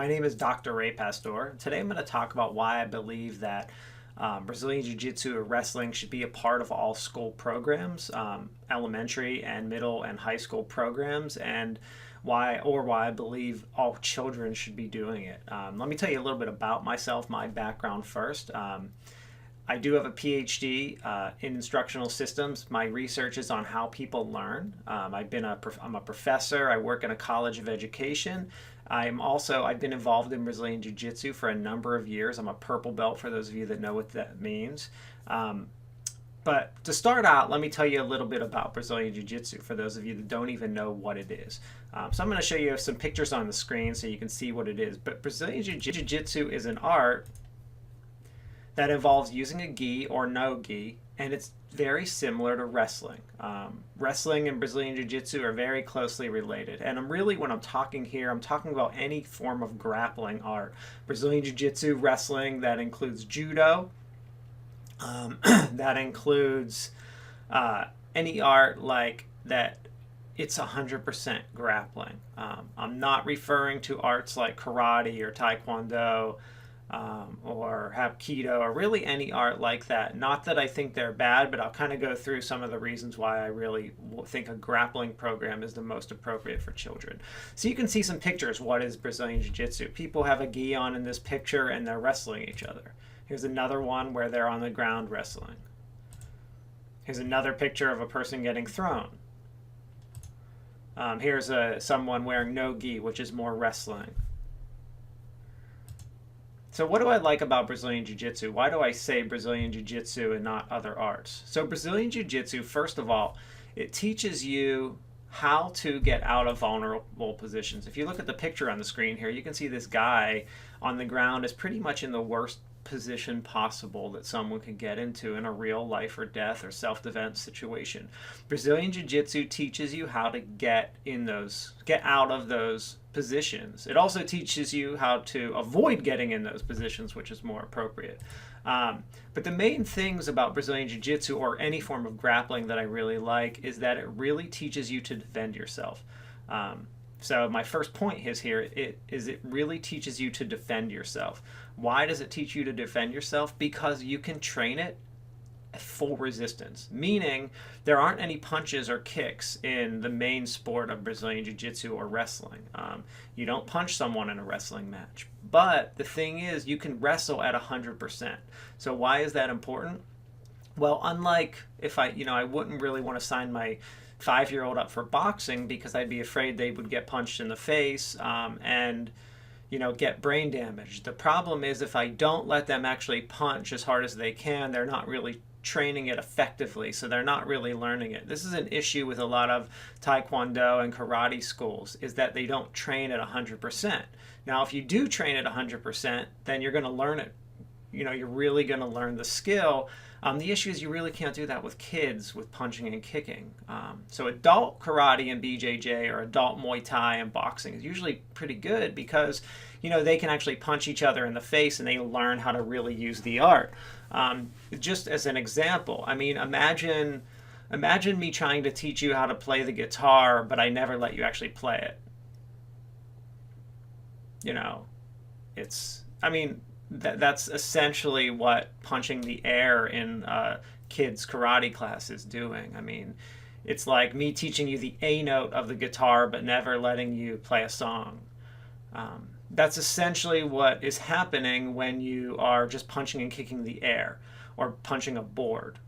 my name is Dr. Ray Pastor. Today I'm going to talk about why I believe that Brazilian Jiu Jitsu or wrestling should be a part of all school programs, elementary and middle and high school programs, and why I believe all children should be doing it. Let me tell you a little bit about myself, my background first. I do have a Ph.D. In instructional systems. My research is on how people learn. I'm a professor. I work in a college of education. I've been involved in Brazilian Jiu Jitsu for a number of years. I'm a purple belt for those of you that know what that means. But to start out, let me tell you a little bit about Brazilian Jiu Jitsu for those of you that don't even know what it is. So I'm going to show you some pictures on the screen so you can see what it is. But Brazilian Jiu Jitsu is an art that involves using a gi or no gi, and it's very similar to wrestling. Wrestling and Brazilian Jiu Jitsu are very closely related, and when I'm talking here, I'm talking about any form of grappling art. Brazilian Jiu Jitsu, wrestling, that includes judo, that includes any art like that. It's 100% grappling. I'm not referring to arts like karate or taekwondo, or Hapkido, or really any art like that. Not that I think they're bad, but I'll kind of go through some of the reasons why I really think a grappling program is the most appropriate for children. So you can see some pictures. What is Brazilian Jiu-Jitsu? People have a gi on in this picture and they're wrestling each other. Here's another one where they're on the ground wrestling. Here's another picture of a person getting thrown. Here's someone wearing no gi, which is more wrestling. So what do I like about Brazilian Jiu-Jitsu? Why do I say Brazilian Jiu-Jitsu and not other arts? So Brazilian Jiu-Jitsu, first of all, it teaches you how to get out of vulnerable positions. If you look at the picture on the screen here, you can see this guy on the ground is pretty much in the worst position possible that someone can get into in a real life or death or self-defense situation. Brazilian Jiu-Jitsu teaches you how to get out of those positions. It also teaches you how to avoid getting in those positions, which is more appropriate. But the main things about Brazilian Jiu-Jitsu or any form of grappling that I really like is that it really teaches you to defend yourself. So my first point is here, it really teaches you to defend yourself. Why does it teach you to defend yourself? Because you can train it at full resistance, meaning there aren't any punches or kicks in the main sport of Brazilian Jiu-Jitsu or wrestling. You don't punch someone in a wrestling match. But the thing is, you can wrestle at 100%. So why is that important? Well, unlike if I wouldn't really want to sign my 5-year-old up for boxing because I'd be afraid they would get punched in the face and get brain damage. The problem is if I don't let them actually punch as hard as they can, they're not really training it effectively, so they're not really learning it. This is an issue with a lot of taekwondo and karate schools, is that they don't train at 100%. Now, if you do train at 100%, then you're going to learn it. You're really going to learn the skill. The issue is you really can't do that with kids with punching and kicking. So adult karate and BJJ or adult Muay Thai and boxing is usually pretty good because they can actually punch each other in the face and they learn how to really use the art. Just as an example, imagine me trying to teach you how to play the guitar, but I never let you actually play it. That's essentially what punching the air in kids' karate class is doing. It's like me teaching you the A note of the guitar but never letting you play a song. That's essentially what is happening when you are just punching and kicking the air or punching a board.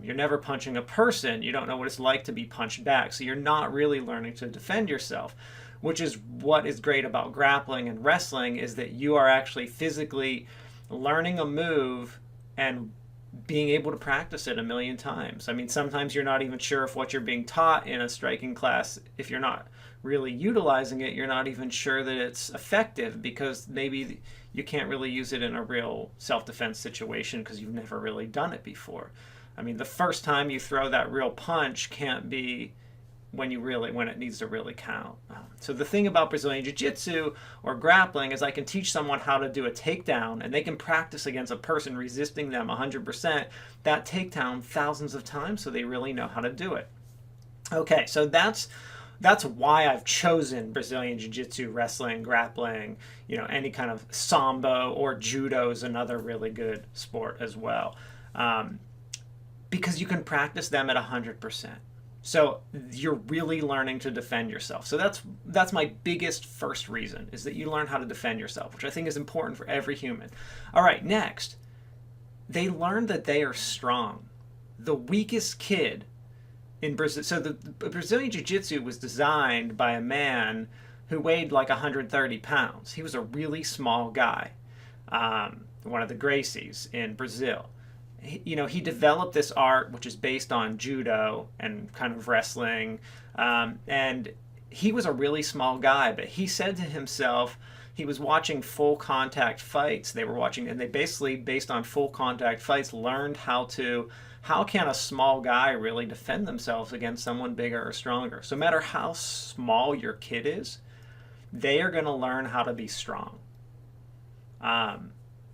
You're never punching a person. You don't know what it's like to be punched back. So you're not really learning to defend yourself, which is what is great about grappling and wrestling, is that you are actually physically learning a move and being able to practice it a million times. Sometimes you're not even sure if what you're being taught in a striking class, if you're not really utilizing it, you're not even sure that it's effective because maybe you can't really use it in a real self-defense situation because you've never really done it before. The first time you throw that real punch can't be when it needs to really count. So the thing about Brazilian Jiu-Jitsu or grappling is I can teach someone how to do a takedown and they can practice against a person resisting them 100% that takedown thousands of times so they really know how to do it. Okay, so that's that's why I've chosen Brazilian Jiu Jitsu, wrestling, grappling, any kind of sambo or judo is another really good sport as well. Because you can practice them at 100%. So you're really learning to defend yourself. So that's my biggest first reason, is that you learn how to defend yourself, which I think is important for every human. All right, next, they learn that they are strong. The weakest kid in Brazil. So the Brazilian Jiu-Jitsu was designed by a man who weighed like 130 pounds. He was a really small guy, one of the Gracies in Brazil. He developed this art, which is based on judo and kind of wrestling, and he was a really small guy, but he said to himself, he was watching full contact fights. They were watching, and they basically, based on full contact fights, learned how can a small guy really defend themselves against someone bigger or stronger. So no matter how small your kid is, they are going to learn how to be strong.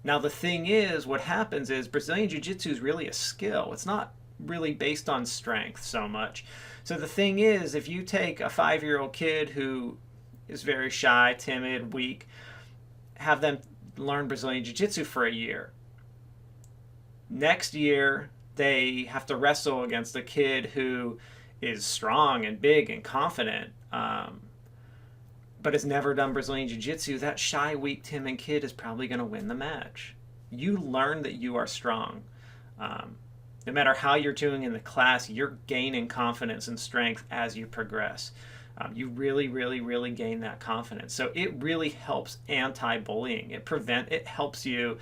Now the thing is, what happens is Brazilian Jiu-Jitsu is really a skill. It's not really based on strength so much. So the thing is, if you take a 5-year-old kid who is very shy, timid, weak, have them learn Brazilian Jiu-Jitsu for a year. Next year, they have to wrestle against a kid who is strong and big and confident, but has never done Brazilian Jiu-Jitsu. That shy, weak, timid kid is probably going to win the match. You learn that you are strong. No matter how you're doing in the class, you're gaining confidence and strength as you progress. You really, really, really gain that confidence. So it really helps anti-bullying. It helps you.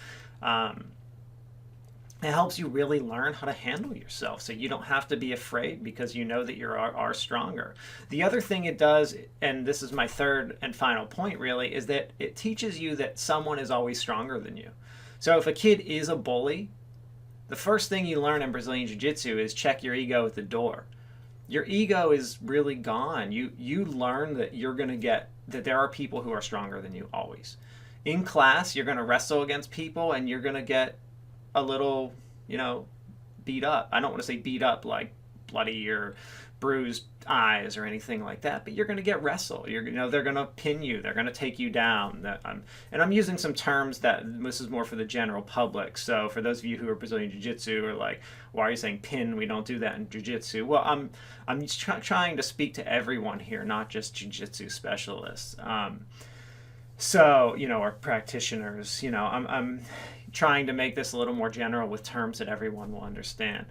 It helps you really learn how to handle yourself, so you don't have to be afraid because you know that you are stronger. The other thing it does, and this is my third and final point really, is that it teaches you that someone is always stronger than you. So if a kid is a bully, the first thing you learn in Brazilian Jiu-Jitsu is check your ego at the door. Your ego is really gone. You learn that that there are people who are stronger than you always. In class, you're going to wrestle against people and you're going to get a little, beat up. I don't want to say beat up like bloody or bruised eyes or anything like that, but you're going to get wrestled. They're going to pin you. They're going to take you down. And I'm using some terms that this is more for the general public. So for those of you who are Brazilian Jiu-Jitsu are like, why are you saying pin? We don't do that in Jiu-Jitsu. Well, I'm trying to speak to everyone here, not just Jiu-Jitsu specialists. Or practitioners. I'm trying to make this a little more general with terms that everyone will understand.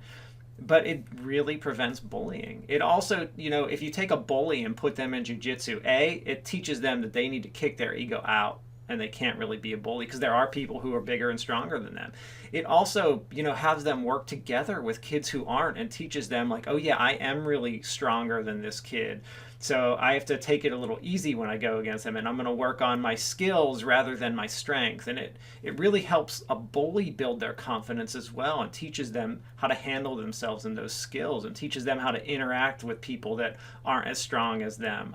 But it really prevents bullying. It also, if you take a bully and put them in jiu-jitsu, it teaches them that they need to kick their ego out and they can't really be a bully because there are people who are bigger and stronger than them. It also, has them work together with kids who aren't and teaches them like, oh yeah, I am really stronger than this kid. So I have to take it a little easy when I go against them, and I'm going to work on my skills rather than my strength. And it really helps a bully build their confidence as well and teaches them how to handle themselves in those skills and teaches them how to interact with people that aren't as strong as them.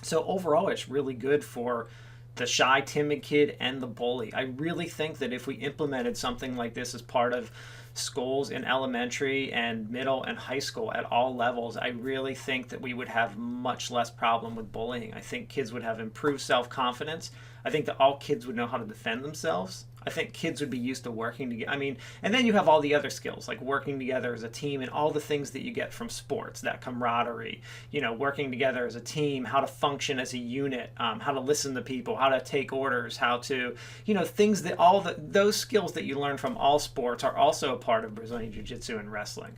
So overall, it's really good for the shy, timid kid and the bully. I really think that if we implemented something like this as part of schools in elementary and middle and high school at all levels, I really think that we would have much less problem with bullying. I think kids would have improved self-confidence. I think that all kids would know how to defend themselves. I think kids would be used to working together. And then you have all the other skills, like working together as a team and all the things that you get from sports, that camaraderie, working together as a team, how to function as a unit, how to listen to people, how to take orders, how to, things that those skills that you learn from all sports are also a part of Brazilian Jiu-Jitsu and wrestling.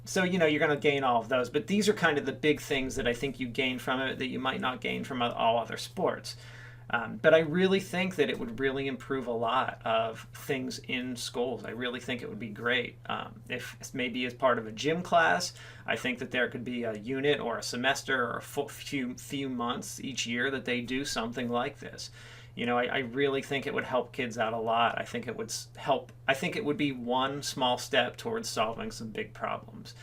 So, you're going to gain all of those, but these are kind of the big things that I think you gain from it that you might not gain from all other sports. But I really think that it would really improve a lot of things in schools. I really think it would be great. If maybe as part of a gym class, I think that there could be a unit or a semester or a few months each year that they do something like this. I really think it would help kids out a lot. I think it would be one small step towards solving some big problems.